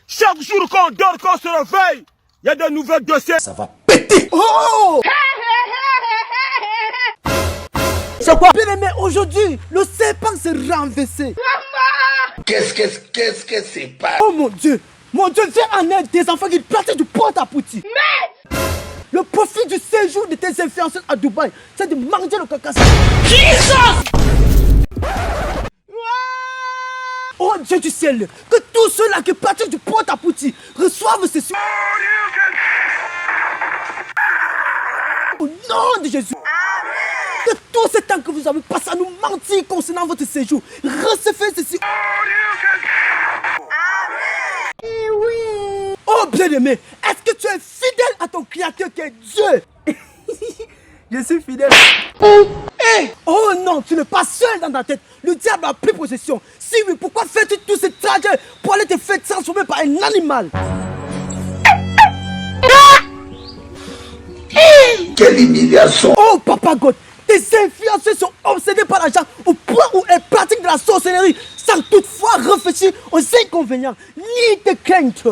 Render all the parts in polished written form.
Chaque jour qu'on dort, qu'on se réveille, il y a de nouvelles dossiers. Ça va péter. Oh! C'est quoi? Bien aimé, aujourd'hui, le serpent s'est renversé. Qu'est-ce que c'est pas? Oh mon Dieu, viens en aide des enfants qui plantent du porte à pouti. Le profit du séjour de tes influenceurs à Dubaï, c'est de manger le caca. Jesus! Oh Dieu du ciel, que tous ceux-là qui plantent du porte à pouti reçoivent ceci. Au nom de Jésus. Que tout ce temps que vous avez passé à nous mentir concernant votre séjour, recevez ceci. Oh bien-aimé, est-ce que tu es fidèle à ton Créateur qui est Dieu? Je suis fidèle. Oh non, tu n'es pas seul dans ta tête. Le diable a pris possession. Si oui, pourquoi fais-tu tous ces trajets pour aller te faire transformer par un animal? Quelle humiliation! Oh Papa God, tes influenceurs sont obsédés par l'argent au point où elles pratiquent de la sorcellerie sans toutefois réfléchir aux inconvénients ni tes craintes.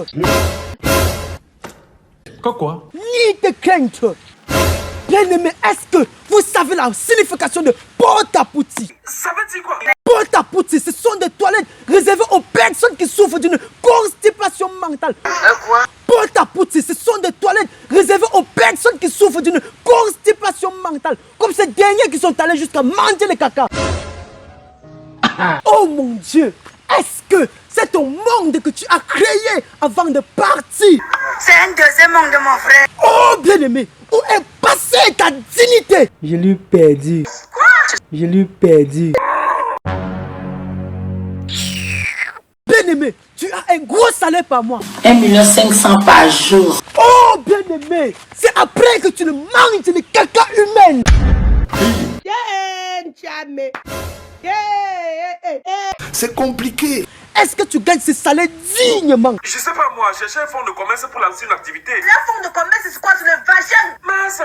Quoi? Ni tes craintes. Bien-aimé, est-ce que vous savez la signification de porte-à-pouti? Ça veut dire quoi? Porte-à-pouti, ce sont des toilettes réservées aux personnes qui souffrent d'une constipation mentale. Quoi? Porte-à-pouti, ce sont des toilettes réservées aux personnes qui souffrent d'une constipation mentale. Comme ces derniers qui sont allés jusqu'à manger le caca. Oh mon Dieu, est-ce que c'est ton monde que tu as créé avant de partir? C'est un deuxième monde de mon frère. Oh bien-aimé, où est passée ta dignité? Je l'ai perdu. Quoi? Je l'ai perdu. Bien-aimé, tu as un gros salaire par mois. 1 500 000 par jour. Oh bien-aimé, c'est après que tu ne manges de caca humaine. C'est compliqué. Est-ce que tu gagnes ce salaire dignement? Je sais pas moi, chercher un fonds de commerce pour lancer une activité. Le fond de commerce, c'est quoi? C'est le vagin. Mince,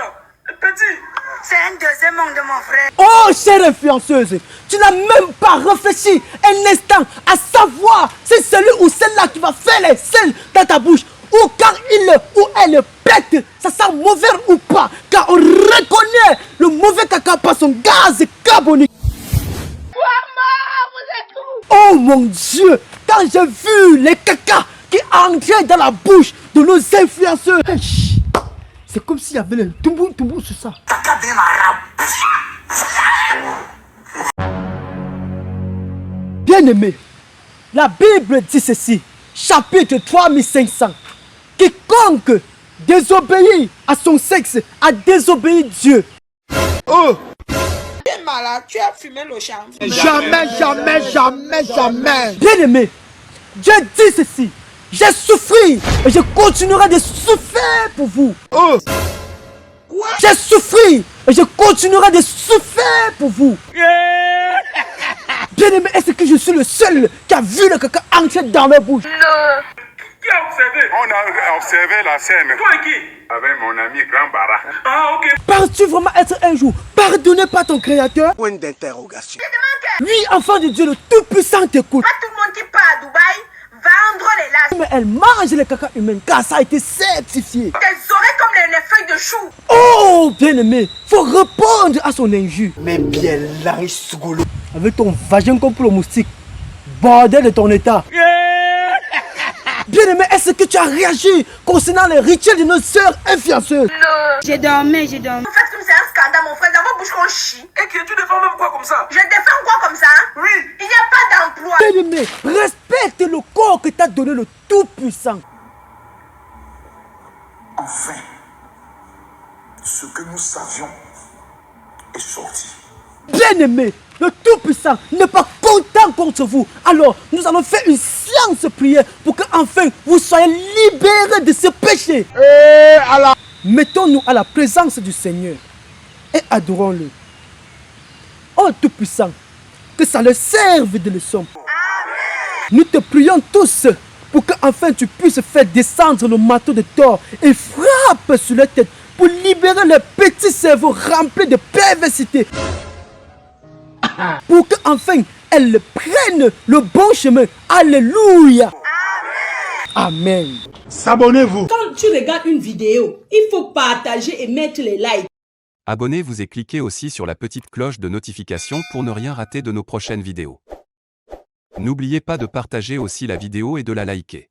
petit. C'est un deuxième monde de mon frère. Oh chère influenceuse, tu n'as même pas réfléchi un instant à savoir si celui ou celle-là qui va faire les selles dans ta bouche, ou quand il ou elle pète, ça sent mauvais ou pas, car on reconnaît le mauvais caca par son gaz carbonique. Oh mon Dieu, quand j'ai vu les caca qui entraient dans la bouche de nos influenceurs, c'est comme s'il y avait le toumboum sur ça. Bien-aimé, la Bible dit ceci, chapitre 3500. Quiconque désobéit à son sexe a désobéi Dieu. Oh! T'es malade, tu as fumé le chanvre. Jamais. Bien-aimé, Dieu dit ceci. J'ai souffert et je continuerai de souffrir pour vous. Oh. Quoi? J'ai souffert et je continuerai de souffrir pour vous. Bien-aimé, est-ce que je suis le seul qui a vu le caca entrer dans leur bouche? Non. Qui a observé? On a observé la scène. Toi et qui? Avec mon ami Grand Bara. Ah ok. Penses-tu vraiment être un jour pardonné par ton Créateur? Point d'interrogation. Je demande que Lui, enfant de Dieu, le Tout-Puissant t'écoute. pas tout le monde qui part à Dubaï vendre les lâches. Mais elle mange le caca humain car ça a été certifié. Tes oreilles comme les feuilles de chou. Oh, bien-aimé, faut répondre à son injure. Mais bien là, Sougolo. Avec ton vagin comme pour le moustique, bordel de ton état. Bien-aimé, est-ce que tu as réagi concernant les rituels de nos sœurs influenceuses? Non. J'ai dormi. En fait, comme c'est un scandale, mon frère, dans votre bouche qu'on chie. Et qui tu défends même quoi comme ça? Je défends quoi comme ça? Hein? Oui. Il n'y a pas d'emploi. Bien-aimé, respecte le corps que t'a donné le Tout-Puissant. Enfin, ce que nous savions est sorti. Bien-aimé, le Tout-Puissant n'est pas content contre vous. Alors, nous allons faire une séance de prière pour que enfin vous soyez libérés de ce péché. Mettons-nous à la présence du Seigneur et adorons-le. Oh Tout-Puissant, que ça le serve de leçon. Nous te prions tous pour que enfin tu puisses faire descendre le marteau de Thor et frappe sur leur tête pour libérer les petits cerveaux remplis de perversité. Pour que enfin elles prennent le bon chemin. Alléluia. Amen. S'abonnez-vous. Quand tu regardes une vidéo, il faut partager et mettre les likes. Abonnez-vous et cliquez aussi sur la petite cloche de notification pour ne rien rater de nos prochaines vidéos. N'oubliez pas de partager aussi la vidéo et de la liker.